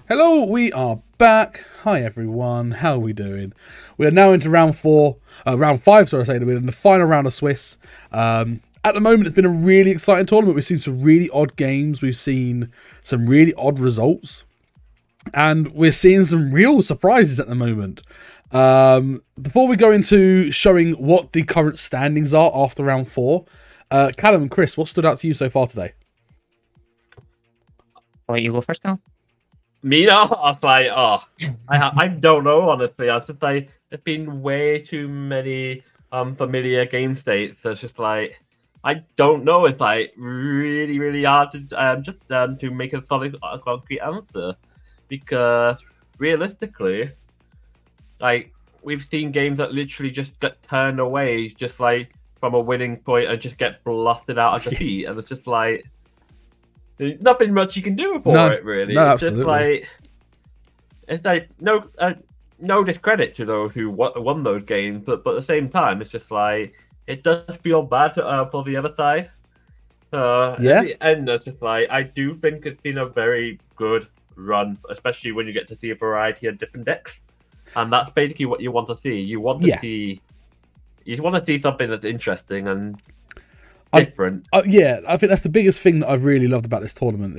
Hello, we are back. Hi everyone, how are we doing? We are now into round five, sorry, we're in the final round of Swiss. At the moment, it's been a really exciting tournament. We've seen some really odd games. We've seen some really odd results. And we're seeing some real surprises at the moment. Before we go into showing what the current standings are after round four, Callum and Chris, what stood out to you so far today? I'll let you go first, Callum. Me now, I was like, I don't know, honestly. I just like there's been way too many familiar game states. So it's just like I don't know. It's like really hard to to make a solid concrete answer because realistically, like we've seen games that literally just get turned away, just like from a winning point and just get blasted out of defeat, and it's just like. There's nothing much you can do for it, really. No, it's absolutely. Just like no discredit to those who won those games, but at the same time, it's just like it does feel bad for the other side. Yeah. At the end, it's just like I do think it's been a very good run, especially when you get to see a variety of different decks, and that's basically what you want to see. You want to see something that's interesting and different. Yeah, I think that's the biggest thing that I've really loved about this tournament.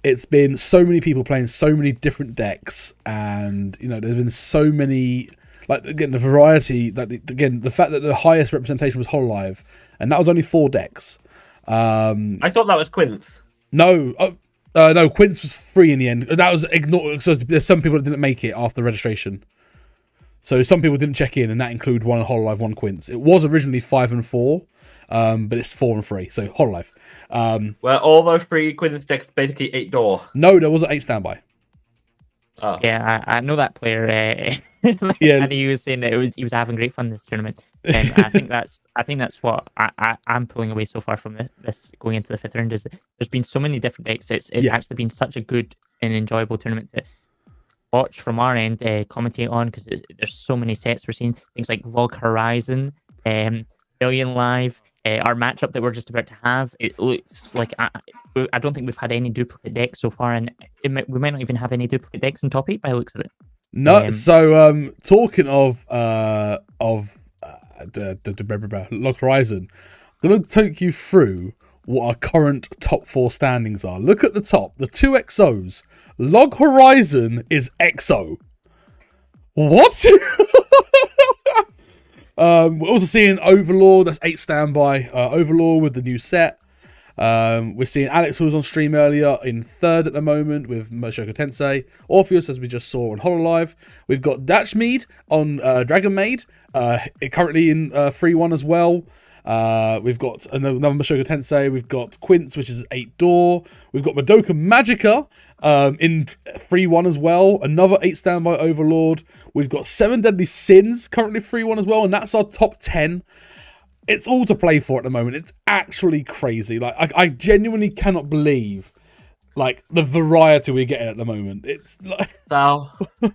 It's been so many people playing so many different decks, and you know, there's been so many, like, again, the variety, that again, the fact that the highest representation was Hololive, and that was only 4 decks. I thought that was Quince. No, no, Quince was 3 in the end. That was ignored. So there's some people that didn't make it after registration. So some people didn't check in, and that included 1 Hololive, 1 Quince. It was originally 5 and 4. But it's 4 and 3, so Hololive. Well, all those 3 Quince decks basically 8 door. No, there wasn't 8 standby. Oh. Yeah, I know that player. Yeah, and he was saying that he was having great fun this tournament. I think that's what I'm pulling away so far from this going into the 5th round. Is there's been so many different decks. It's actually been such a good and enjoyable tournament to watch from our end, commentate on, because there's so many sets. We're seeing things like Log Horizon, Billion Live. Our matchup that we're just about to have, it looks like I don't think we've had any duplicate decks so far, and we might not even have any duplicate decks in top 8 by the looks of it. No, so talking of Log Horizon, I'm gonna take you through what our current top 4 standings are. Look at the top, the 2 XOs. Log Horizon is XO. What? We're also seeing Overlord, that's 8 standby. Overlord with the new set. We're seeing Alex, who was on stream earlier, in 3rd at the moment with Mushoku Tensei. Orpheus, as we just saw on Hololive. We've got Dachmead on Dragon Maid, currently in 3-1 as well. We've got another Mushoku Tensei. We've got Quince, which is 8 door. We've got Madoka Magica in 3-1 as well. Another 8 standby Overlord. We've got 7 Deadly Sins currently 3-1 as well, and that's our top 10. It's all to play for at the moment. It's actually crazy. Like I genuinely cannot believe like the variety we're getting at the moment. It's like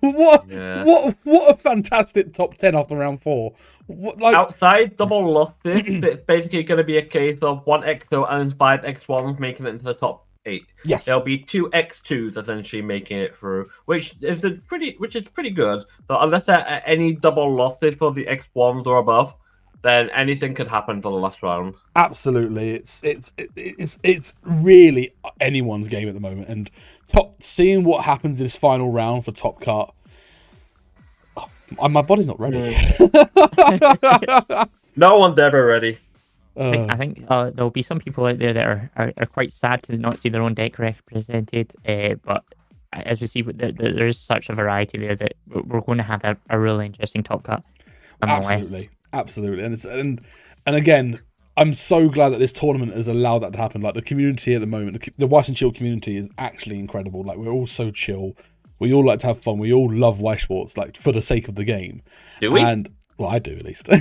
what a fantastic top 10 after round 4. Like, outside double losses, it's basically going to be a case of 1 XO and 5 X1s making it into the top 8. Yes, there'll be 2 X2s essentially making it through, which is pretty good. So unless there are any double losses for the X1s or above, then anything could happen for the last round. Absolutely, it's really anyone's game at the moment. And seeing what happens in this final round for Top Cut, my body's not ready. No one's ever ready. I think there'll be some people out there that are quite sad to not see their own deck represented. But as we see, there's such a variety there that we're going to have a really interesting Top Cut. Absolutely, and again, I'm so glad that this tournament has allowed that to happen. Like the community at the moment, the Weiss and Chill community is actually incredible. Like we're all so chill. We all like to have fun. We all love Weiss sports, like for the sake of the game. Do we? And well, I do at least. But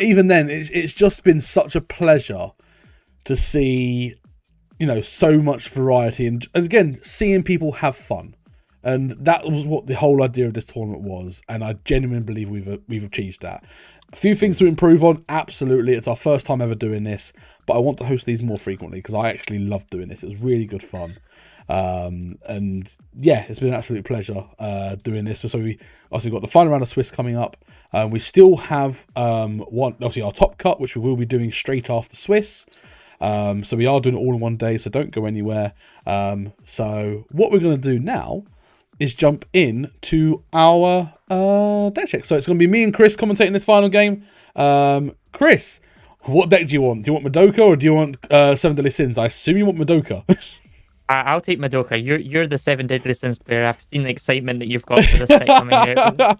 even then, it's just been such a pleasure to see, you know, so much variety and again seeing people have fun. And that was what the whole idea of this tournament was, and I genuinely believe we've achieved that. A few things to improve on, absolutely. It's our first time ever doing this, but I want to host these more frequently because I actually love doing this. It was really good fun. And yeah, it's been an absolute pleasure doing this. So we also got the final round of Swiss coming up. We still have obviously our top cut, which we will be doing straight after Swiss. So we are doing it all in one day, so don't go anywhere. So what we're going to do now is jump in to our deck check. So it's going to be me and Chris commentating this final game. Chris, what deck do you want? Do you want Madoka or do you want Seven Deadly Sins? I assume you want Madoka. I'll take Madoka. You're the Seven Deadly Sins player. I've seen the excitement that you've got for this set coming out.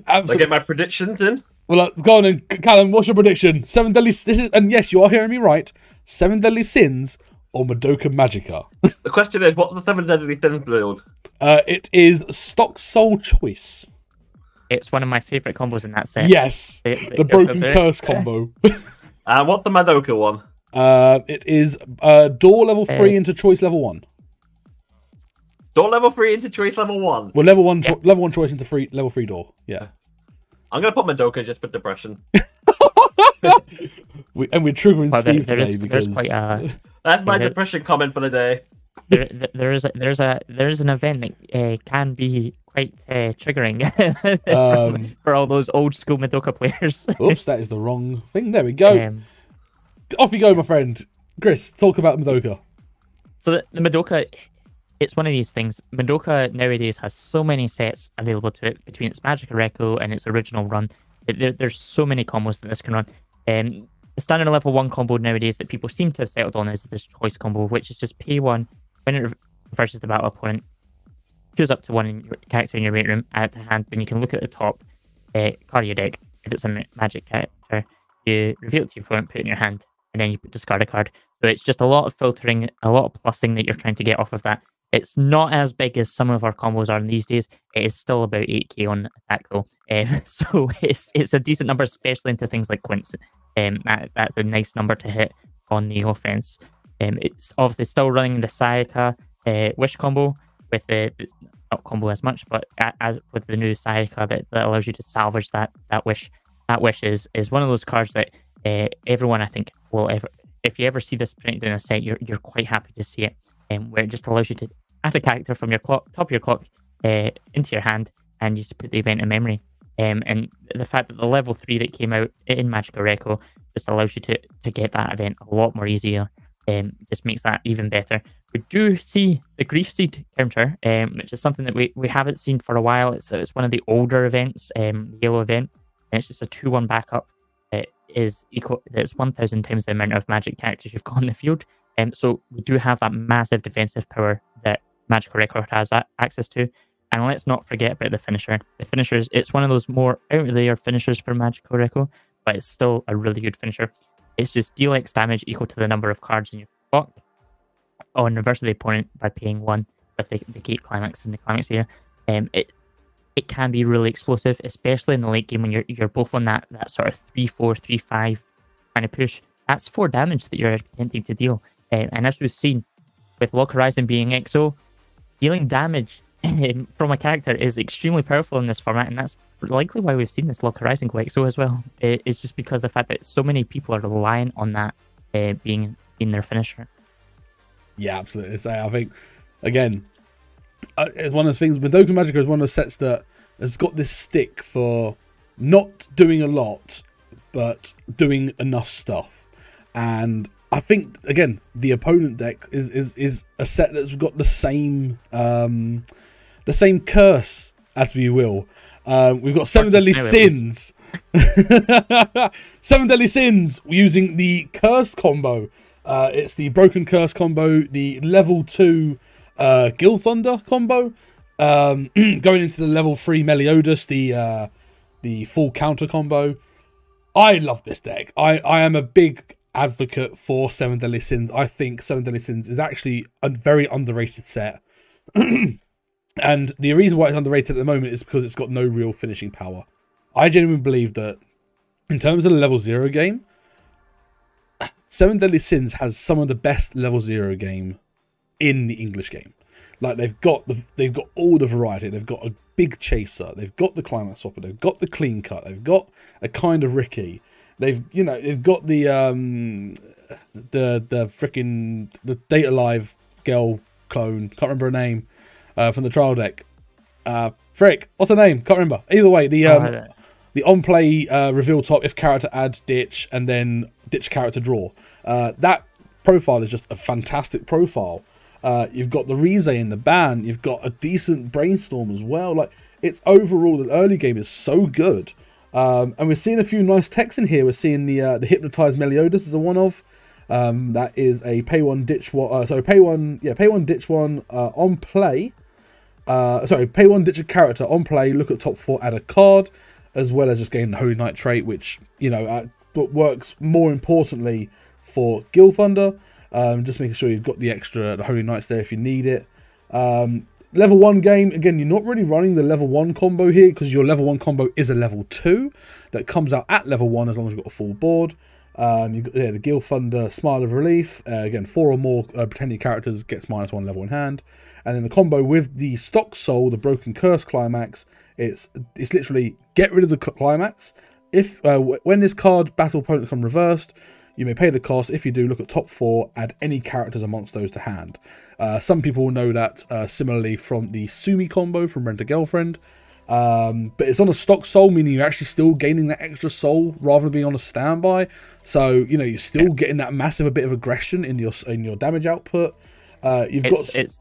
I get my predictions in. Well, go on then, Callum. What's your prediction? Seven Deadly. And yes, you are hearing me right. Seven Deadly Sins or Madoka Magica. The question is, what's the Seven Deadly Sins build? It is Stock Soul Choice. It's one of my favourite combos in that set. Yes, the Broken Curse combo. What's the Madoka one? It is door level 3 into choice level 1. Door level 3 into choice level 1. Well, level 1 level 1 choice into level 3 door. Yeah. I'm gonna put Madoka just for depression. We're triggering Steve today because that's my depression comment for the day. There's an event that can be quite triggering for all those old school Madoka players. Oops, that is the wrong thing. There we go. Off you go, my friend. Chris, talk about Madoka. So the Madoka, it's one of these things. Madoka nowadays has so many sets available to it between its Magic Reco and its original run. There's so many combos that this can run. The standard level 1 combo nowadays that people seem to have settled on is this choice combo, which is just pay 1 when it versus the battle opponent. Choose up to 1 in your character in your mate room, add it to hand, then you can look at the top card of your deck. If it's a magic character, you reveal it to your opponent, put it in your hand, and then you discard a card. So it's just a lot of filtering, a lot of plussing that you're trying to get off of that. It's not as big as some of our combos are these days. It is still about 8k on attack though. So it's a decent number, especially into things like Quince. That's a nice number to hit on the offense. It's obviously still running the Sayaka Wish combo with the not combo as much, but as with the new Sayaka that allows you to salvage that wish. That wish is one of those cards that everyone I think will ever, if you ever see this printed in a set, you're quite happy to see it. Where it just allows you to add a character from your top of your clock into your hand, and you just put the event in memory. And the fact that the level 3 that came out in Magic Reco just allows you to get that event a lot more easier. Just makes that even better. We do see the Grief Seed counter, which is something that we haven't seen for a while. It's one of the older events, the yellow event, and it's just a 2/1 backup. It is equal. It's 1,000 times the amount of Magic characters you've got on the field. So we do have that massive defensive power that Magic Record has access to. And let's not forget about the finisher. The finishers, it's one of those more out-there finishers for Magic Record, but it's still a really good finisher. It's just deal X damage equal to the number of cards in your block on reverse of the opponent by paying 1 with the gate climax and the climax area. It can be really explosive, especially in the late game when you're both on that sort of 3-4, 3-5 kind of push. That's 4 damage that you're attempting to deal. And as we've seen, with Lock Horizon being EXO, dealing damage from a character is extremely powerful in this format, and that's likely why we've seen this Lock Horizon go EXO as well. It's just because the fact that so many people are relying on that being in their finisher. Yeah, absolutely. So I think, again, it's one of those things. Madoka Magica is one of those sets that has got this stick for not doing a lot, but doing enough stuff. And I think, again, the opponent deck is a set that's got the same curse, as we will. We've got Seven Deadly Sins. 7 Deadly Sins using the Cursed combo. It's the Broken Curse combo, the level 2 Gil Thunder combo, going into the level 3 Meliodas, the full counter combo. I love this deck. I am a big advocate for 7 Deadly Sins. I think 7 Deadly Sins is actually a very underrated set. And the reason why it's underrated at the moment is because it's got no real finishing power. I genuinely believe that in terms of the level 0 game, 7 Deadly Sins has some of the best level 0 game in the English game. Like they've got all the variety. They've got a big chaser, they've got the climax swapper, they've got the clean cut, they've got a kind of Ricky, they've got the freaking the Data Live girl clone, can't remember her name, from the trial deck. Frick, what's her name? Can't remember. Either way, the on play reveal top if character add ditch and then ditch character draw. That profile is just a fantastic profile. You've got the Rize in the ban. You've got a decent Brainstorm as well. Like, it's overall, the early game is so good. And we're seeing a few nice techs in here. We're seeing the Hypnotized Meliodas as a one-off. That is a pay one ditch one. Pay one ditch one on play. Pay one ditch a character on play. Look at top 4, add a card, as well as just getting the Holy Knight trait, which but works more importantly for Guild Thunder. Just making sure you've got the Holy Knights there if you need it. Level 1 game, again, you're not really running the level 1 combo here because your level 1 combo is a level 2 that comes out at level 1 as long as you've got a full board. You've got the Guild Thunder Smile of Relief. Again, 4 or more pretending characters gets -1 level in hand. And then the combo with the Stock Soul, the Broken Curse climax, it's literally get rid of the climax. If when this card battle opponent come reversed, you may pay the cost. If you do, look at top 4, add any characters amongst those to hand. Some people will know that similarly from the Sumi combo from Rent a Girlfriend. But it's on a stock soul, meaning you're actually still gaining that extra soul rather than being on a standby. So, you're still getting that massive bit of aggression in your damage output. It's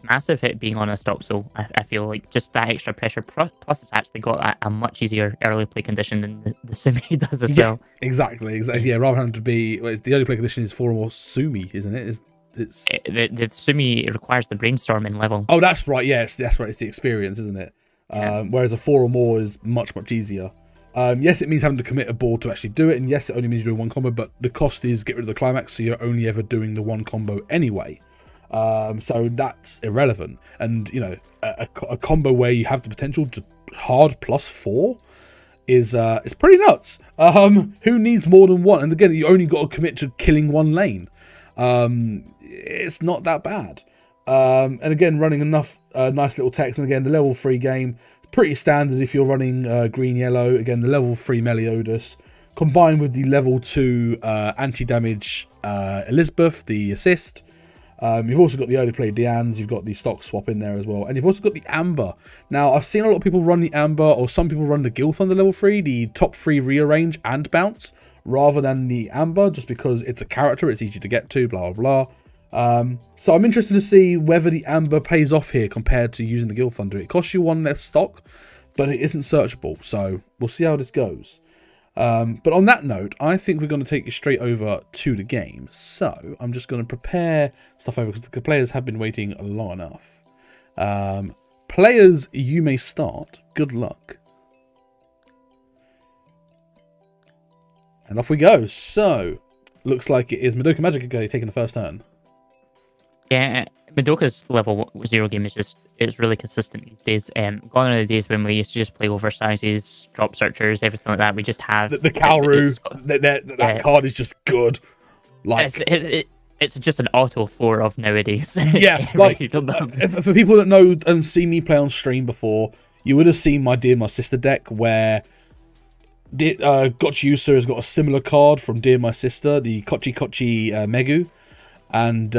massive it being on a stock soul. I feel like just that extra pressure, plus it's actually got a much easier early play condition than the Sumi does as well. Exactly. Yeah, rather than to be, the early play condition is 4 or more Sumi, isn't it? The Sumi requires the Brainstorm in level. Oh, that's right. Yes, that's right. It's the experience, isn't it? Whereas a 4 or more is much easier. Yes, it means having to commit a board to actually do it, and yes, it only means you're doing one combo, but the cost is get rid of the climax, so you're only ever doing the one combo anyway. So that's irrelevant. And a combo where you have the potential to hard +4 is pretty nuts. Who needs more than one? And again, you only got to commit to killing one lane. It's not that bad. And again, running enough nice little text. And again, the level 3 game, pretty standard if you're running green yellow. Again, the level 3 Meliodas combined with the level 2 anti-damage Elizabeth, the assist. You've also got the early play Diane's, you've got the stock swap in there as well, and you've also got the Amber. Now, I've seen a lot of people run the Amber, or some people run the Guild Thunder level 3, the top 3 rearrange and bounce, rather than the Amber, just because it's a character, it's easy to get to, blah, blah, blah. So I'm interested to see whether the Amber pays off here compared to using the Guild Thunder. It costs you 1 less stock, but it isn't searchable, so we'll see how this goes. But on that note, I think we're going to take you straight over to the game. So I'm just going to prepare stuff over because the players have been waiting long enough. Players, you may start. Good luck. And off we go. So, looks like it is Madoka Magica taking the first turn. Yeah, Madoka's level 0 game is it's really consistent these days. Gone are the days when we used to just play oversizes, drop searchers, everything like that. We just have the Kalru. That card is just good. Like it's just an auto 4 of nowadays. Yeah, like for people that know and see me play on stream before, you would have seen my Dear My Sister deck where Gotchiusa has got a similar card from Dear My Sister, the Kochi Megu. And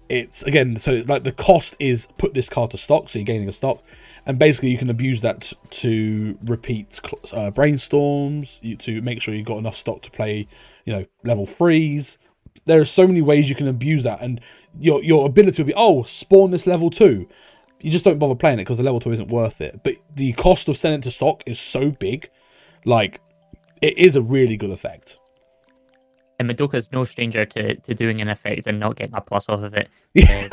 it's again, so like the cost is put this card to stock, so you're gaining a stock, and basically you can abuse that to repeat brainstorms, to make sure you've got enough stock to play, level 3s. There are so many ways you can abuse that, and your ability will be, oh, spawn this level 2. You just don't bother playing it because the level 2 isn't worth it. But the cost of sending it to stock is so big, like it is a really good effect. And Madoka's no stranger to doing an effect and not getting a plus off of it. Years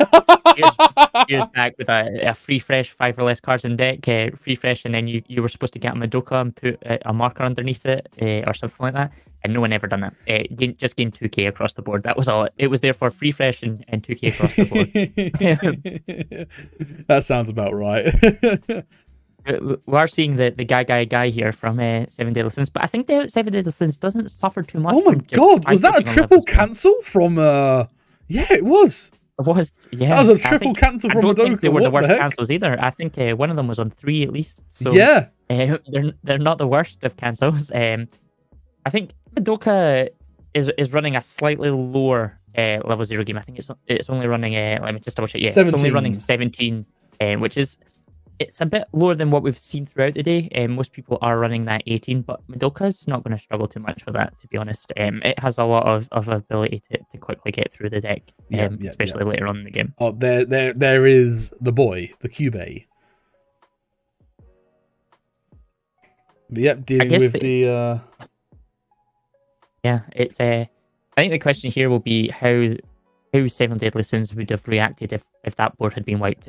back with a free fresh 5 or less cards in deck, free fresh, and then you were supposed to get a Madoka and put a marker underneath it or something like that, and no one ever done that. Just gained 2k across the board. That was all. It was there for free fresh and 2k across the board. That sounds about right. We are seeing the guy here from 7 Deadly Sins, but I think the 7 Deadly Sins doesn't suffer too much. Oh my god, was that a triple cancel from yeah, it was. It was, yeah. That was a triple cancel from I don't think Madoka. they were the What worst the heck? cancels either. I think one of them was on 3 at least. So Yeah. they're not the worst of cancels. I think Madoka is running a slightly lower level 0 game. I think it's only running let me just double check. Yeah, 17. It's only running 17, which is it's a bit lower than what we've seen throughout the day. Most people are running that 18, but Madoka's not going to struggle too much with that, to be honest. It has a lot of ability to quickly get through the deck, especially later on in the game. Oh, there is the boy, the Cube. Yep, dealing with the yeah, it's I think the question here will be how Seven Deadly Sins would have reacted if that board had been wiped.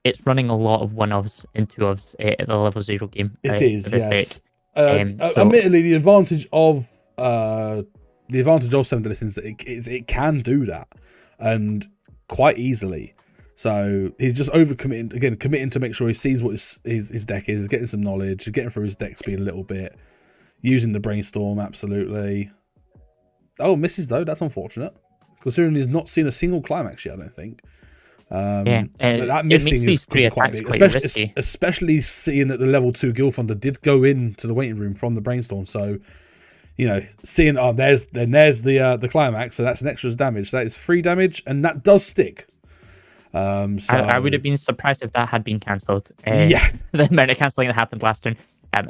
It's running a lot of 1-ofs and 2-ofs at the level 0 game. It is, yes. So, admittedly, the advantage of Seven Deadly Sins is it can do that, and quite easily. So he's just overcommitting again, committing to make sure he sees what his deck is, getting some knowledge, getting through his deck speed a little bit, using the brainstorm absolutely. Oh, misses though. That's unfortunate, considering he's not seen a single climax yet. I don't think. That missing makes these 3 quite attacks big, quite risky. especially seeing that the level 2 Guildfunder did go into the waiting room from the brainstorm. So, you know, seeing there's the climax, so that's an extra damage. So that is 3 damage, and that does stick. So I would have been surprised if that had been cancelled. Yeah, the amount of cancelling that happened last turn.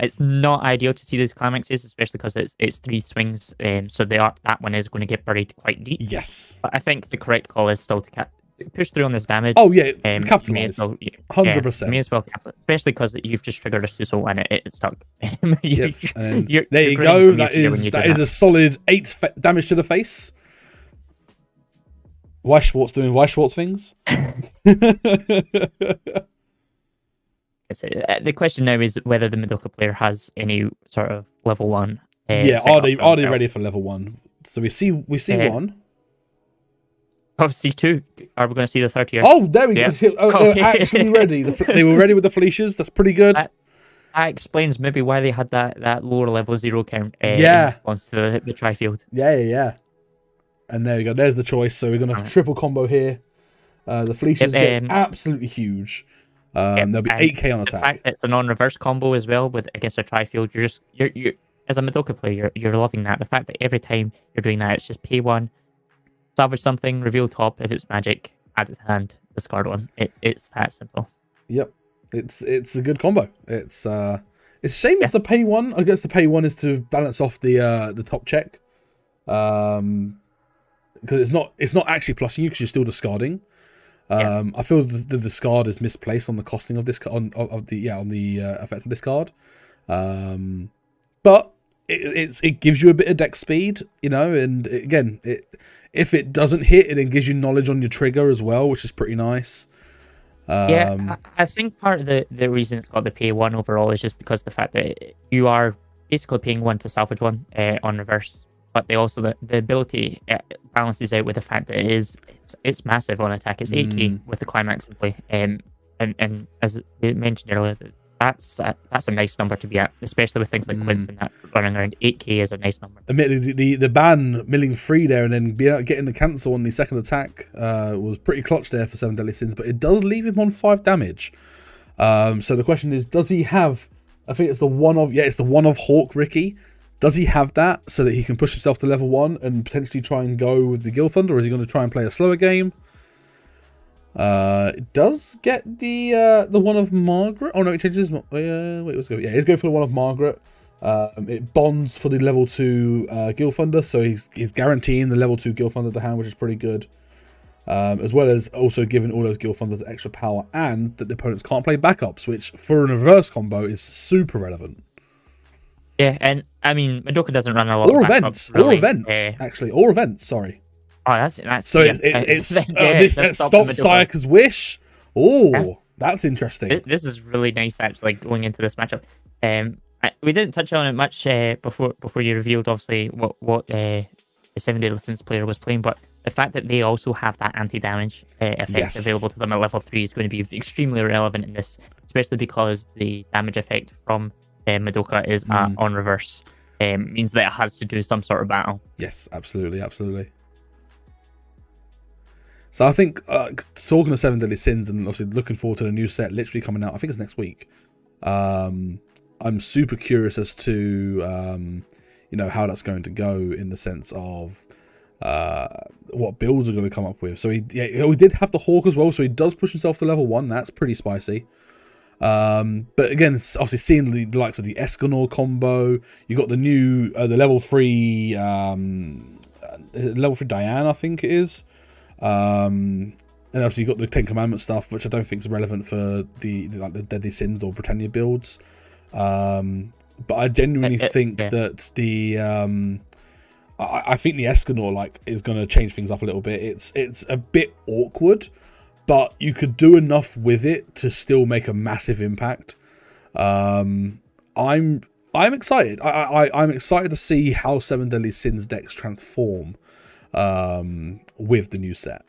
It's not ideal to see these climaxes, especially because it's 3 swings. So that one is going to get buried quite deep. Yes, but I think the correct call is still to push through on this damage. Oh yeah, capitalize. 100%. May as well capitalize, especially because you've just triggered a Suso and it's stuck. There you go. That is a solid 8 damage to the face. Weiss Schwartz doing Weiss Schwartz things. The question now is whether the Madoka player has any sort of level 1. Are they ready for level 1? So we see 1. Oh, C2. Are we going to see the third tier? Oh, there we go. They were actually ready. They were ready with the Felicias. That's pretty good. That explains maybe why they had that lower level 0 count in response to the tri-field. Yeah. And there you go. There's the choice. So we're going to triple combo here. The Felicias get absolutely huge. There'll be 8k on attack. The fact that it's a non-reverse combo as well against a tri-field, you're as a Madoka player, you're loving that. The fact that every time you're doing that, it's just pay 1, salvage something, reveal top. If it's magic, add it to hand, discard 1. It's that simple. Yep, it's a good combo. It's a shame it's the pay 1. I guess the pay 1 is to balance off the top check, because it's not actually plussing you because you're still discarding. I feel the discard is misplaced on the costing of this on the effect of discard, but it gives you a bit of deck speed, you know, and again if it doesn't hit, it then gives you knowledge on your trigger as well, which is pretty nice. I think part of the reason it's got the pay 1 overall is just because the fact that you are basically paying 1 to salvage 1 on reverse, but they also the ability balances out with the fact that it's massive on attack. It's 8k with the climax in play, and as we mentioned earlier, that's a nice number to be at, especially with things like Quince and that running around. 8k is a nice number. Admittedly, the ban milling 3 there and then getting the cancel on the second attack was pretty clutch there for 7 Deadly Sins, but it does leave him on 5 damage. So the question is, does he have? I think it's the one of Hawk Ricky. Does he have that so that he can push himself to level 1 and potentially try and go with the Guildfunder, or is he going to try and play a slower game? It does get the one of Margaret. Oh no, it changes. Wait, let's go. Yeah, he's going for the one of Margaret. It bonds for the level 2 Guildfunder, so he's guaranteeing the level 2 Guildfunder to hand, which is pretty good. As well as also giving all those Guildfunders extra power, and that the opponents can't play backups, which for an reverse combo is super relevant. Yeah, and I mean, Madoka doesn't run a lot or of events, backups, really. Or events. Sorry. Oh, that's so it stops Sayaka's wish. Oh, that's interesting. This is really nice, actually, going into this matchup. We didn't touch on it much before you revealed, obviously, what the 7 Deadly Sins player was playing, but the fact that they also have that anti-damage effect available to them at level 3 is going to be extremely relevant in this, especially because the damage effect from Madoka is on reverse. Means that it has to do some sort of battle. Yes, absolutely. So I think talking of Seven Deadly Sins and obviously looking forward to the new set literally coming out. I think it's next week. I'm super curious as to how that's going to go in the sense of what builds are going to come up with. So we did have the Hawk as well, so he does push himself to level 1. That's pretty spicy. But again, it's obviously seeing the likes of the Escanor combo. You got the new the level 3 level 3 Diane, I think it is. And obviously you got the Ten Commandments stuff, which I don't think is relevant for the Deadly Sins or Britannia builds. But I genuinely think that the I think the Escanor is going to change things up a little bit. It's a bit awkward, but you could do enough with it to still make a massive impact. I'm excited. I'm excited to see how Seven Deadly Sins decks transform with the new set.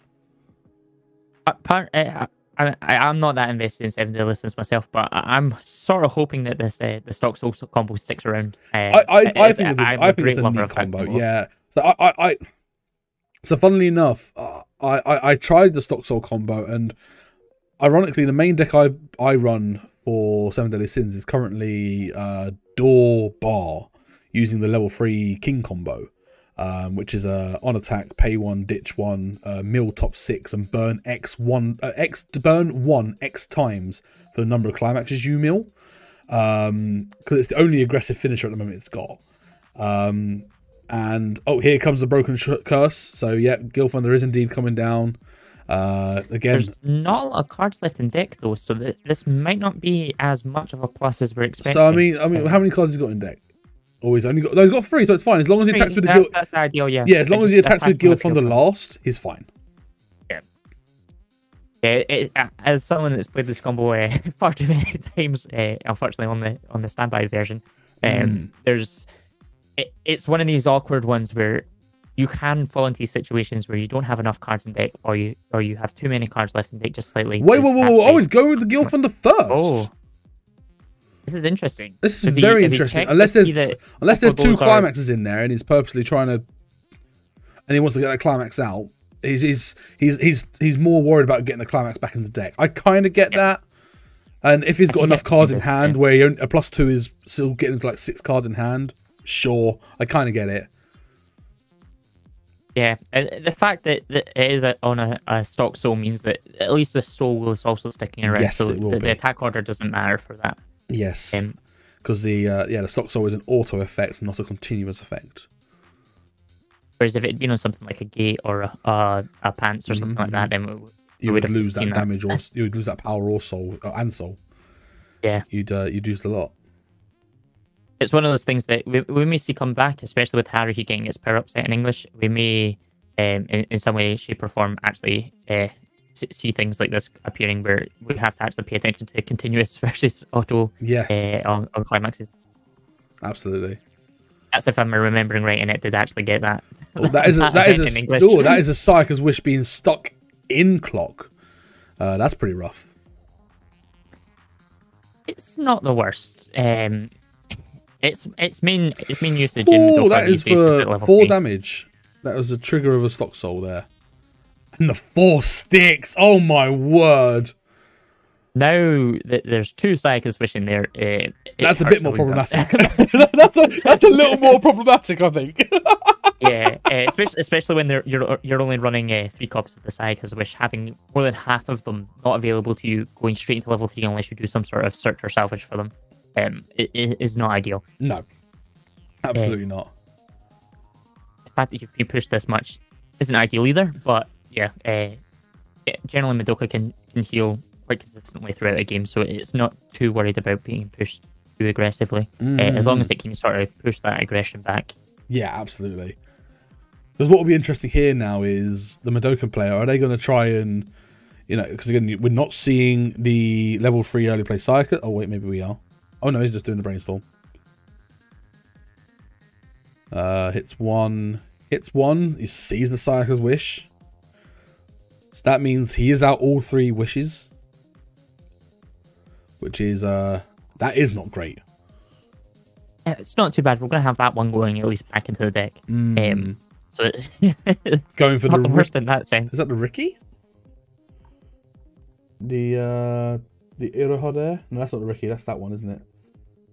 I'm not that invested in Seven Deadly Sins myself, but I'm sort of hoping that this the stock soul combo sticks around. I think it's a neat combo. Yeah. So funnily enough, I tried the stock soul combo, and ironically, the main deck I run for Seven Deadly Sins is currently Door Bar using the level 3 King combo. Which is on attack, pay 1, ditch 1, mill top 6, and burn burn 1 X times for the number of climaxes you mill. Because it's the only aggressive finisher at the moment it's got. And here comes the broken curse. So yeah, Gilthunder is indeed coming down. Again, there's not a lot of cards left in deck though, so this might not be as much of a plus as we're expecting. So I mean, how many cards has he got in deck? Oh, he's only got... No, he's got 3, so it's fine. As long as he attacks with the Guild... That's the ideal, yeah. Yeah, as long as he attacks with Guild from the last, he's fine. Yeah. Yeah, as someone that's played this combo far too many times, unfortunately on the standby version, it's one of these awkward ones where you can fall into these situations where you don't have enough cards in deck, or you have too many cards left in deck just slightly. Wait. Oh, he's going with the Guild from the first. Oh. This is interesting. This is very interesting. Unless there's 2 climaxes in there, and he's purposely trying to, and he wants to get that climax out. He's more worried about getting the climax back in the deck. I kind of get that. And if he's got enough cards in hand, where a +2 is still getting to 6 cards in hand, sure, I kind of get it. Yeah, the fact that it is on a stock soul means that at least the soul is also sticking around. Yes, so it will be. The attack order doesn't matter for that. Yes, because the stock soul is an auto effect, not a continuous effect. Whereas if it had been on something like a gate or a pants or something like that, then you would lose that damage, or you would lose that power or soul and soul. Yeah, you'd lose a lot. It's one of those things that we may see come back, especially with Haruhi getting its power up set in English. We may, in some way, shape or form, actually see things like this appearing where we have to actually pay attention to continuous versus auto on climaxes. Absolutely. That's if I'm remembering right, and it did actually get that. Well, that is a Psyker's Wish being stuck in clock. That's pretty rough. It's not the worst. Its main usage in Madoka that is for 4 damage. That was the trigger of a stock soul there. And the 4 sticks. Oh my word. Now that there's 2 Psychers wishing there, that's a bit more problematic. that's a little more problematic, I think. Yeah, especially when you're only running 3 copies of the Psychers Wish, having more than half of them not available to you, going straight into level 3 unless you do some sort of search or salvage for them. It is not ideal. No, absolutely not. The fact that you've been pushed this much isn't ideal either, but yeah, generally Madoka can heal quite consistently throughout a game, so it's not too worried about being pushed too aggressively, as long as it can sort of push that aggression back. Yeah, absolutely. Because what will be interesting here now is the Madoka player, are they going to try and, because again, we're not seeing the level 3 early play Psyker. Oh wait, maybe we are. Oh no, he's just doing the brainstorm. Hits one. He sees the Psyker's Wish. So that means he is out all 3 wishes. Which is, that is not great. Yeah, it's not too bad. We're going to have that one going at least back into the deck. So it's going for not the worst in that sense. Is that the Ricky? The Iroha there? No, that's not the Ricky. That's that one, isn't it?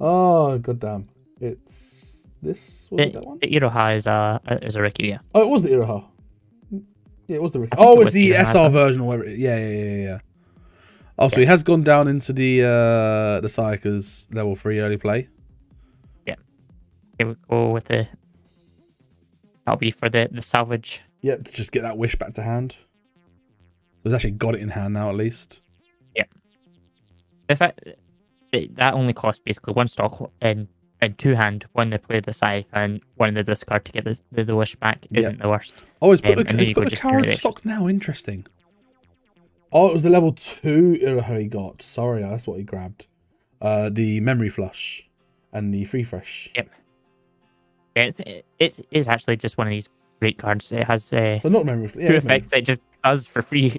Oh, goddamn! It's this. Was it that one? The Iroha is a Ricky, yeah. Oh, it was the Iroha. Yeah, it was the Ricky. I think Oh, it it's was the Iroha, SR version or whatever. Yeah. Oh, so Yeah. he has gone down into the Psychers level 3 early play. Yeah. Here we go with the. That'll be for the salvage. Yep, to just get that wish back to hand. He's actually got it in hand now, at least. Yeah. In fact, that only costs basically one stock and two hand, one to play the Psych and one to discard to get the wish back. Isn't the worst. Oh, he's put and then you go the just current generate stock now. Interesting. Oh, it was the level 2 Iroha he got. Sorry, that's what he grabbed. The Memory Flush and the Free Fresh. Yep. Yeah, it is actually just one of these great cards. It has So not Memory Flush. two effects that it just does for free.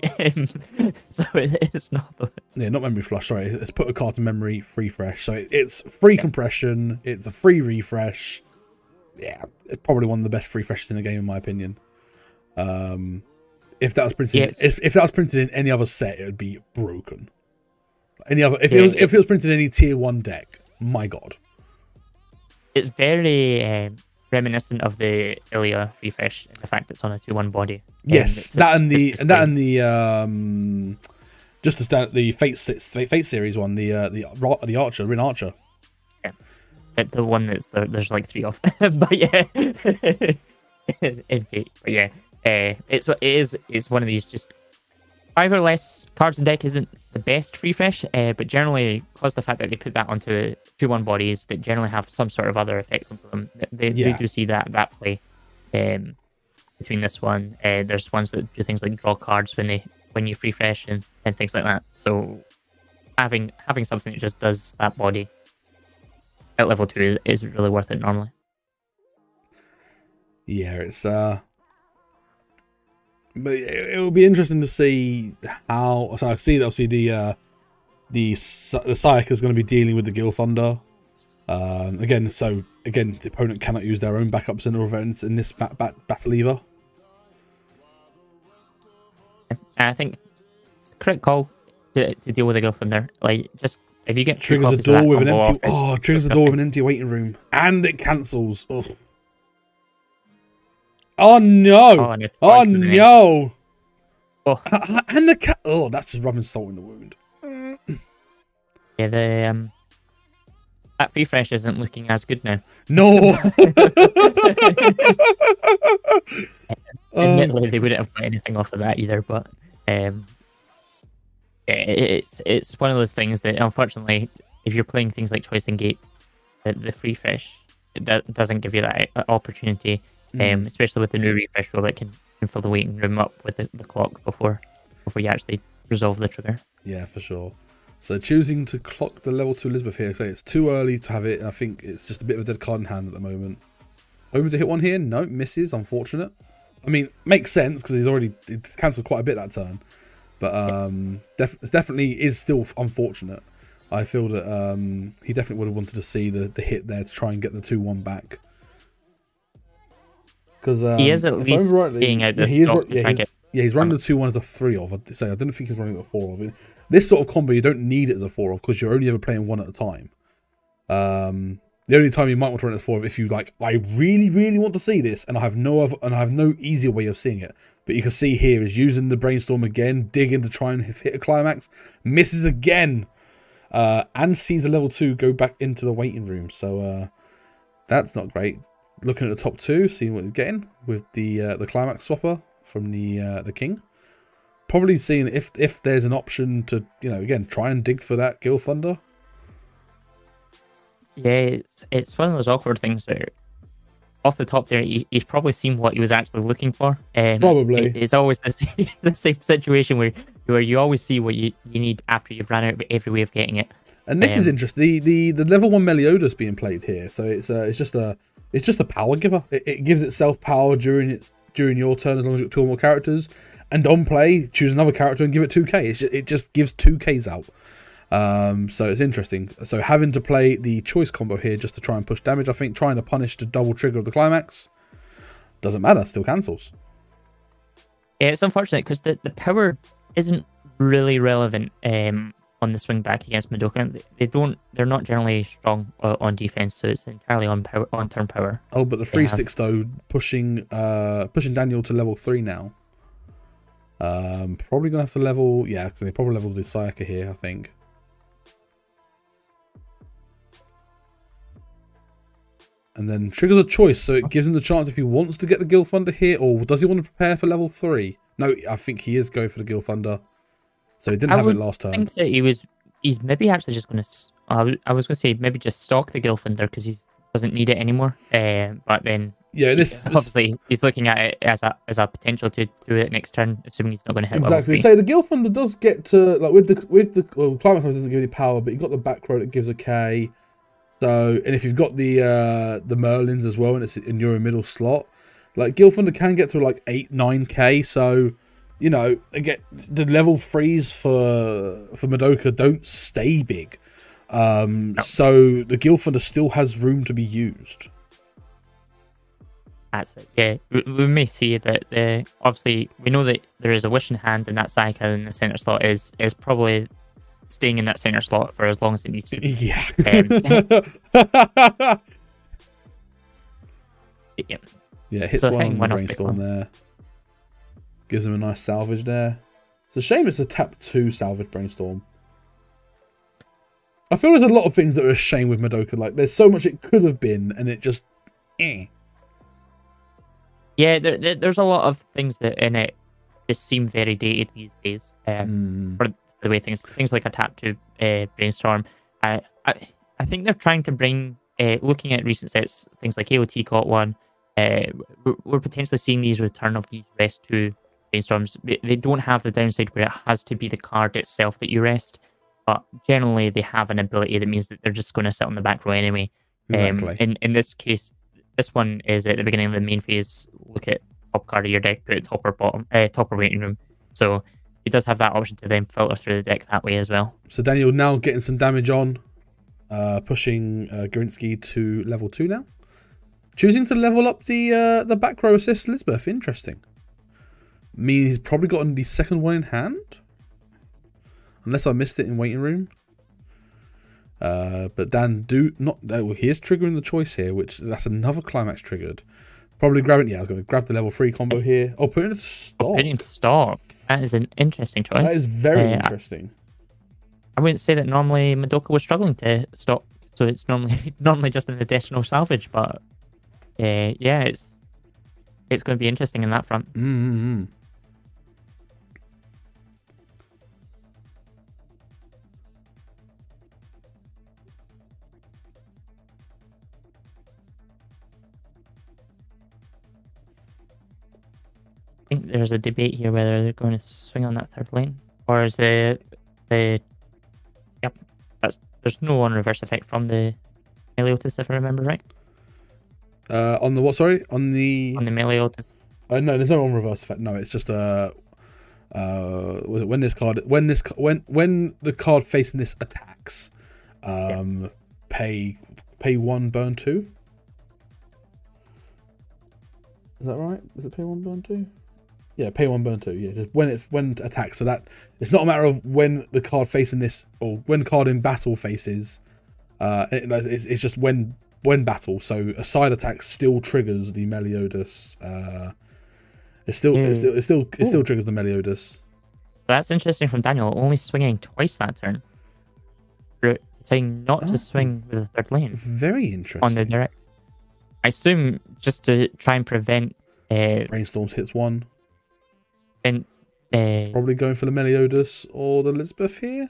So it's not the... Yeah, not Memory Flush, sorry. It's put a card to Memory, Free Fresh. So it's free compression, it's a free refresh. Yeah, it's probably one of the best free freshes in the game, in my opinion. If that was printed, if that was printed in any other set, it would be broken. Any other, if it was printed in any tier 1 deck, my god. It's very reminiscent of the Ilya refresh in the fact that it's on a 2/1 body. Yes, the Fate series one, the Archer, Rin Archer. Yeah, the one that's there's like 3 of them, but yeah, in Fate, but yeah, it's one of these just either less cards in deck isn't the best free fresh, but generally because the fact that they put that onto 2/1 bodies that generally have some sort of other effects onto them, they do see that play. Between this one, there's ones that do things like draw cards when you free fresh and things like that. So having something that just does that body at level 2 is really worth it normally. Yeah, it's but it will be interesting to see how. So I see that obviously the Psych is going to be dealing with the Gil Thunder. Again, the opponent cannot use their own backups and events in this battle either. I think it's a correct call to deal with the Gil Thunder. Like, just if you get triggers a door with an empty triggers the door with an empty waiting room and it cancels. Ugh. Oh no! Oh no! Oh. And the cat. Oh, that's just rubbing salt in the wound. Yeah, the that refresh isn't looking as good now. No. Admittedly, they wouldn't have got anything off of that either, but it's one of those things that unfortunately, if you're playing things like Choice and Gate, the free fresh doesn't give you that opportunity. Especially with the new refresh rule that can fill the waiting room up with the clock before you actually resolve the trigger. Yeah, for sure. So choosing to clock the level 2 Elizabeth here, so it's too early to have it. I think it's just a bit of a dead card in hand at the moment. Hoping to hit one here? No, misses. Unfortunate. I mean, makes sense because he's cancelled quite a bit that turn, but definitely is still unfortunate. I feel that he definitely would have wanted to see the hit there to try and get the 2-1 back. Because he is at least being out this he's running the 2-1 as a 3 of. I'd say I don't think he's running a 4 of. This sort of combo you don't need it as a 4 of because you're only ever playing one at a time. The only time you might want to run it as 4 of if you like, I really want to see this and I have no easier way of seeing it. But you can see here is using the brainstorm again, digging to try and hit a climax, misses again, and sees a level 2 go back into the waiting room. So that's not great. Looking at the top 2, seeing what he's getting with the climax swapper from the king. Probably seeing if there's an option to, again, try and dig for that Gil Thunder. Yeah, it's one of those awkward things where off the top there, he's probably seen what he was actually looking for. Probably. It's always the same situation where you always see what you need after you've run out of every way of getting it. And this is interesting. The level 1 Meliodas being played here, so it's just a power giver. It gives itself power during your turn as long as you've got 2 or more characters. And on play, choose another character and give it 2k. It just gives 2ks out. So it's interesting. So having to play the choice combo here just to try and push damage, I think trying to punish the double trigger of the climax doesn't matter, still cancels. Yeah, it's unfortunate because the power isn't really relevant on the swing back against Madoka. They're not generally strong on defense, so it's entirely on power, on turn power. Oh, but the free sticks though pushing Daniel to level 3 now. Probably gonna have to level, yeah, because they probably leveled the Sayaka here, I think. And then triggers a choice, so it gives him the chance if he wants to get the Guild Thunder here, or does he want to prepare for level 3? No, I think he is going for the Guild Thunder. So he didn't have it last turn. I think that he's maybe actually just going to. I was going to say maybe just stock the Guild Thunder because he doesn't need it anymore. But then yeah, obviously he's looking at it as a potential to do it next turn, assuming he's not going to hit exactly. level 3. So the Guild Thunder does get to like with the well, Climate Control doesn't give any power, but you've got the back row that gives a K. So and if you've got the Merlins as well, and it's in your middle slot, like Guild Thunder can get to like 8-9K. So you know, again, the level 3s for Madoka don't stay big. No. So the Guild Thunder still has room to be used. That's it. Yeah, we may see that obviously we know that there is a Wish in hand, and that Sayaka in the center slot is probably staying in that center slot for as long as it needs to. Yeah. Yeah, hits so one on the brainstorm there. Gives him a nice salvage there. It's a shame it's a tap 2 salvage brainstorm. I feel there's a lot of things that are a shame with Madoka. Like, there's so much it could have been, and it just... Yeah, there's a lot of things that in it just seem very dated these days. For the way things like a tap 2 brainstorm. I think they're trying to bring, looking at recent sets, things like AOT caught one. We're potentially seeing these return of these rest 2 brainstorms. They don't have the downside where it has to be the card itself that you rest, but generally they have an ability that means that they're just going to sit on the back row anyway. Exactly. In this case, this one is at the beginning of the main phase. Look at top card of your deck, put it top or bottom, top or waiting room. So he does have that option to then filter through the deck that way as well. So Daniel now getting some damage on, pushing Garinsky to level 2 now. Choosing to level up the back row assist Lisbeth. Interesting. Meaning he's probably gotten the second one in hand. Unless I missed it in waiting room. But Dan he is triggering the choice here, which that's another climax triggered. Probably grabbing, yeah, I was going to grab the level 3 combo here. Oh, putting it to stock. Putting it to stock. That is an interesting choice. That is very interesting. I wouldn't say that normally Madoka was struggling to stock, so it's normally just an additional salvage, but yeah, it's going to be interesting in that front. I think there's a debate here whether they're going to swing on that third lane, or is yep, there's no on reverse effect from the Meliodas, if I remember right. On the what? Sorry, on the Meliodas. No, there's no on reverse effect. No, it's just was it when the card facing this attacks, pay 1 burn 2. Is that right? Is it pay 1 burn 2? Yeah, pay 1 burn 2. Yeah, just when it attacks. So that it's not a matter of when the card facing this or when the card in battle faces. It's just when battle. So a side attack still triggers the Meliodas. It still triggers the Meliodas. That's interesting from Daniel. Only swinging twice that turn. Saying not to swing with the third lane. Very interesting. On the direct. I assume just to try and prevent Brainstorms hits 1. And probably going for the Meliodas or the Lisbeth here.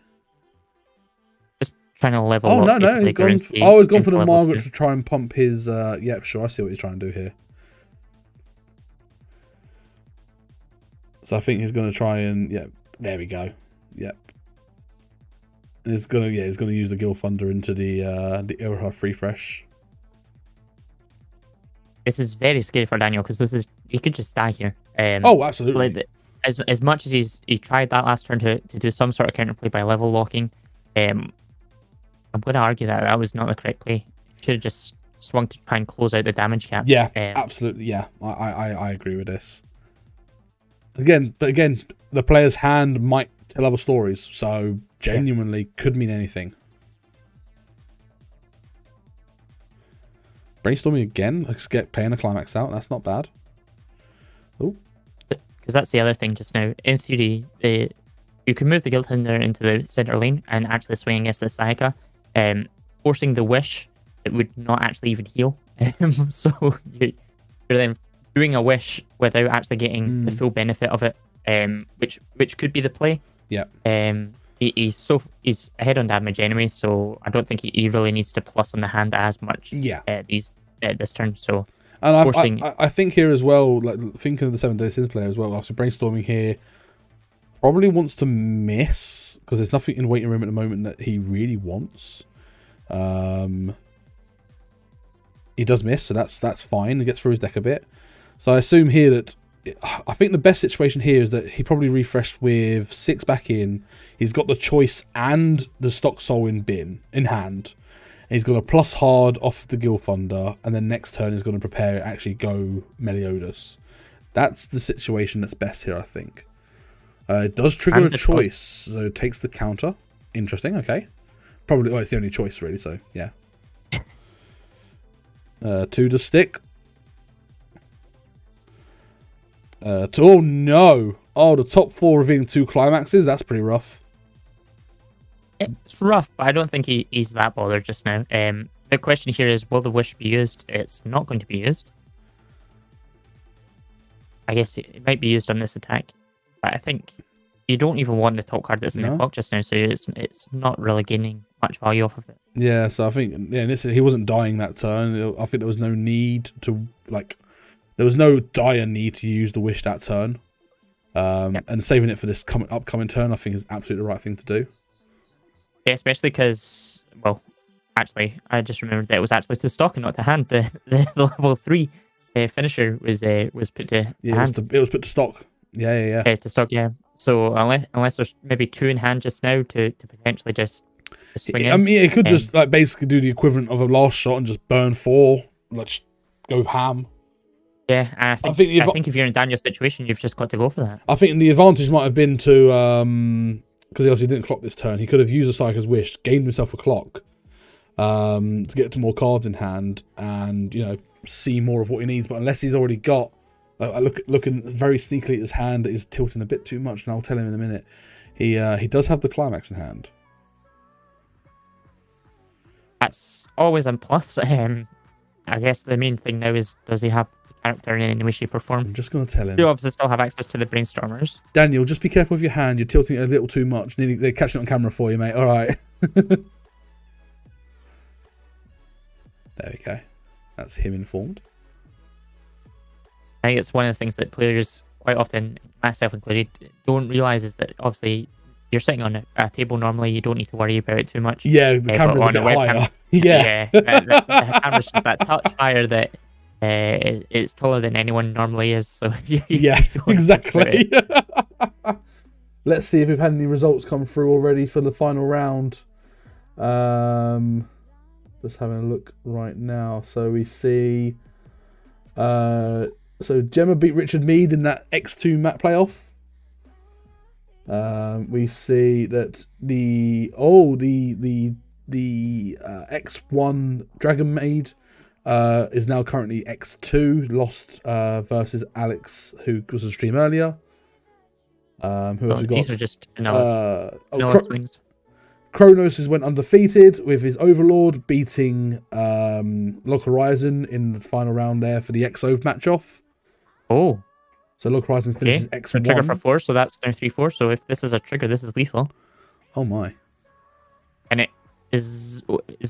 Just trying to level. Oh up, no, he's gone. He's gone for the Margaret to try and pump his. Yep, sure. I see what he's trying to do here. So I think he's going to try and there we go. Yep. And he's gonna use the Guild Thunder into the Iroha refresh. This is very scary for Daniel because he could just die here. Oh, absolutely. Like, as much as he tried that last turn to do some sort of counterplay by level locking, I'm going to argue that was not the correct play. He should have just swung to try and close out the damage cap. Yeah, absolutely. Yeah, I agree with this. Again, the player's hand might tell other stories. So genuinely could mean anything. Brainstorming again. Let's get playing a climax out. That's not bad. Oh, because that's the other thing just now. In theory, you can move the Guild Hunter into the center lane and actually swing against the Sayaka, forcing the wish. It would not actually even heal. So you're then doing a wish without actually getting the full benefit of it, which could be the play. Yeah. He's ahead on damage anyway, so I don't think he really needs to plus on the hand as much. Yeah. This turn. So and I think here as well, like thinking of the 7 Days Sins player as well. After brainstorming here, probably wants to miss because there's nothing in waiting room at the moment that he really wants. He does miss, so that's fine. He gets through his deck a bit. So I assume here that I think the best situation here is that he probably refreshed with 6 back in. He's got the choice and the stock soul in hand. He's got a plus hard off the Guild Thunder, and then next turn he's going to prepare it, actually go Meliodas. That's the situation that's best here, I think. It does trigger a choice, so it takes the counter. Interesting, okay. Probably, well, it's the only choice really, so yeah. 2 to stick. Oh no! Oh, the top 4 revealing 2 climaxes. That's pretty rough. It's rough, but I don't think he's that bothered just now. The question here is, will the wish be used? It's not going to be used. I guess it might be used on this attack, but I think you don't even want the top card that's in the clock just now, so it's not really gaining much value off of it. Yeah, so I think he wasn't dying that turn. I think there was no need to there was no dire need to use the wish that turn. And saving it for this upcoming turn, I think is absolutely the right thing to do. Yeah, especially because, well, actually, I just remembered that it was actually to stock and not to hand. The level 3 finisher was put to hand. It was put to stock. Yeah. To stock, yeah. So unless there's maybe 2 in hand just now to potentially just swing in. I mean, it could just basically do the equivalent of a last shot and just burn 4. Let's go ham. Yeah, and I think if you're in Daniel's situation, you've just got to go for that. I think the advantage might have been to, because he obviously didn't clock this turn, he could have used a Psycho's Wish, gained himself a clock, to get to more cards in hand and, see more of what he needs. But unless he's already got, looking very sneakily at his hand that is tilting a bit too much, and I'll tell him in a minute, he does have the climax in hand. That's always a plus. I guess the main thing now is, does he have character in any way, shape, or form? I'm just going to tell him. You obviously still have access to the Brainstormers. Daniel, just be careful with your hand. You're tilting it a little too much. They're catching it on camera for you, mate. All right. There we go. That's him informed. I think it's one of the things that players quite often, myself included, don't realise is that obviously you're sitting on a table normally. You don't need to worry about it too much. Yeah, the camera's a bit higher. Yeah, the camera's just that touch higher that it's taller than anyone normally is. So yeah, exactly. Let's see if we've had any results come through already for the final round. Just having a look right now. So we see, so Gemma beat Richard Mead in that X2 map playoff. We see that the X1 Dragon Maid is now currently X2, lost versus Alex, who was on stream earlier. Who else we got? These are just vanilla swings. Kronos has went undefeated with his Overlord beating Log Horizon in the final round there for the XO match-off. Oh. So Log Horizon finishes X1. So trigger for 4, so that's now 3/4. So if this is a trigger, this is lethal. Oh my. And it is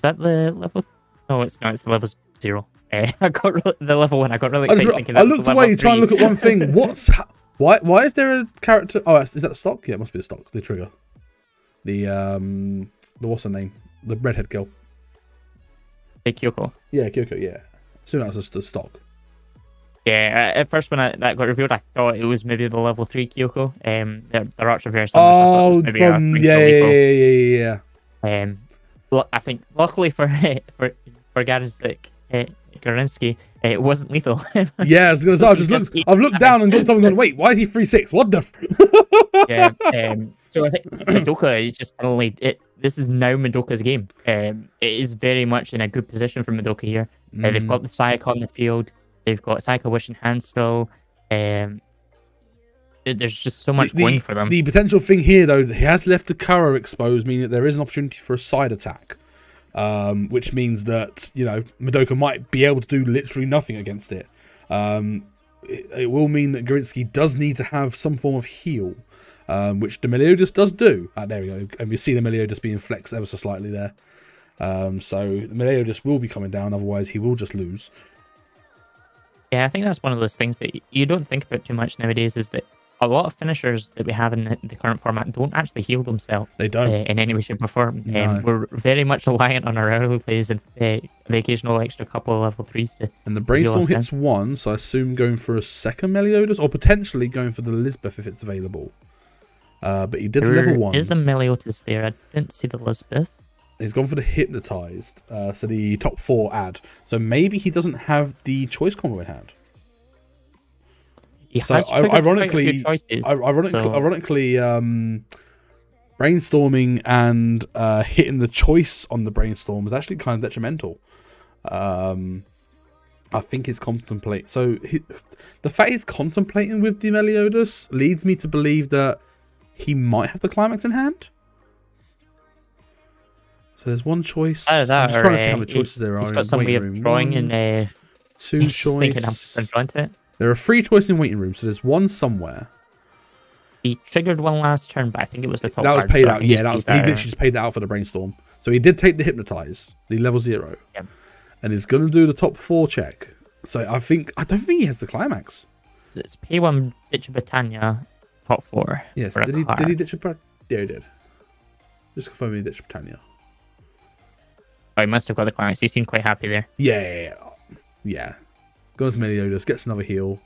that the level? No, it's not. It's the level 0. I got the level 1. I got really excited thinking that was the level 3. I looked away trying to look at one thing. Why is there a character? Oh, is that the stock? Yeah, it must be the stock. The trigger. The what's her name? The redhead girl. Hey, Kyoko. Yeah, Kyoko. Yeah. Soon as the stock. Yeah, at first when that got revealed, I thought it was maybe the level 3 Kyoko. Their arts are very similar. Oh, yeah. I think luckily for Garinsky, it wasn't lethal. Yeah, I was gonna say, I've looked down and got someone going, wait, why is he 3/6? What the? Yeah, So I think Madoka is just suddenly this is now Madoka's game. It is very much in a good position for Madoka here. They've got the Sayaka on the field. They've got Sayaka Wish in hand still. There's just so much going for them. The potential thing here, though, he has left the Kuro exposed, meaning that there is an opportunity for a side attack, which means that, you know, Madoka might be able to do literally nothing against it. It will mean that Garinsky does need to have some form of heal, which the Meliodas does do. There we go. And we see the Meliodas being flexed ever so slightly there. So the Meliodas will be coming down, otherwise he will just lose. Yeah, I think that's one of those things that you don't think about too much nowadays, is that a lot of finishers that we have in the current format don't actually heal themselves. They don't. In any way, shape, or form. No. We're very much reliant on our early plays and the occasional extra couple of level 3s to. And the Brainstorm hits one, so I assume going for a second Meliodas, or potentially going for the Lisbeth if it's available. But he did level 1. There is a Meliodas there. I didn't see the Lisbeth. He's gone for the Hypnotized, so the top 4 ad. So maybe he doesn't have the choice combo in hand. He has ironically, choices, ironically, brainstorming and hitting the choice on the brainstorm is actually kind of detrimental. I think he's contemplating. So the fact he's contemplating with the Meliodas leads me to believe that he might have the climax in hand. So there's one choice. I'm just trying to see how many choices there are. He's got some way of drawing in 2 choice. There are 3 choices in waiting room, so there's one somewhere. He triggered one last turn, but I think it was the top. That was paid out. Yeah, he literally just paid that out for the brainstorm. So he did take the Hypnotized, the level 0, and he's going to do the top 4 check. So I don't think he has the climax. It's P1 Ditch Britannia, top 4. Yes. Did he ditch Britannia? Yeah, he did. Just confirm he ditched Britannia. Oh, he must have got the climax. He seemed quite happy there. Yeah. Goes to Meliodas, gets another heal.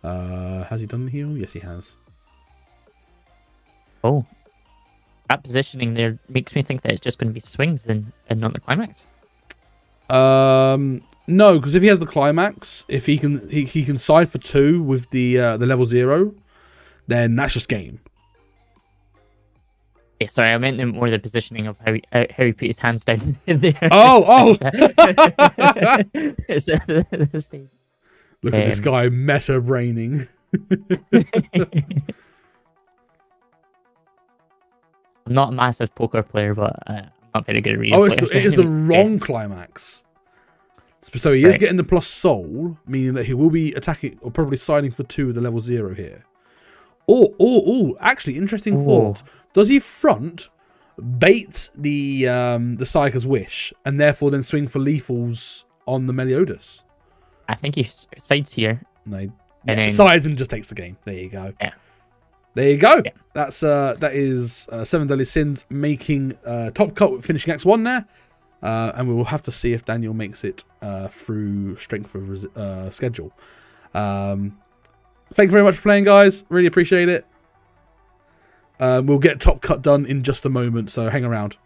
Has he done the heal? Yes, he has. Oh. That positioning there makes me think that it's just going to be swings and not the climax. No, because if he has the climax, if he can side for 2 with the level 0, then that's just game. Yeah, sorry, I meant more the positioning of how he put his hands down in there. Oh! Look at this guy meta-braining. I'm not a massive poker player, but I'm not very good at reading. Oh, it is the wrong climax. So he is getting the plus soul, meaning that he will be attacking or probably siding for 2 with the level 0 here. Actually, interesting thought. Does he front, bait the Sayaka's Wish, and therefore then swing for lethals on the Meliodas? I think he sides here. No, then sides and just takes the game. There you go. Yeah. There you go. Yeah. That is 7 Deadly Sins making top cut, finishing X1 there. And we will have to see if Daniel makes it through strength of schedule. Thank you very much for playing, guys. Really appreciate it. We'll get top cut done in just a moment, so hang around.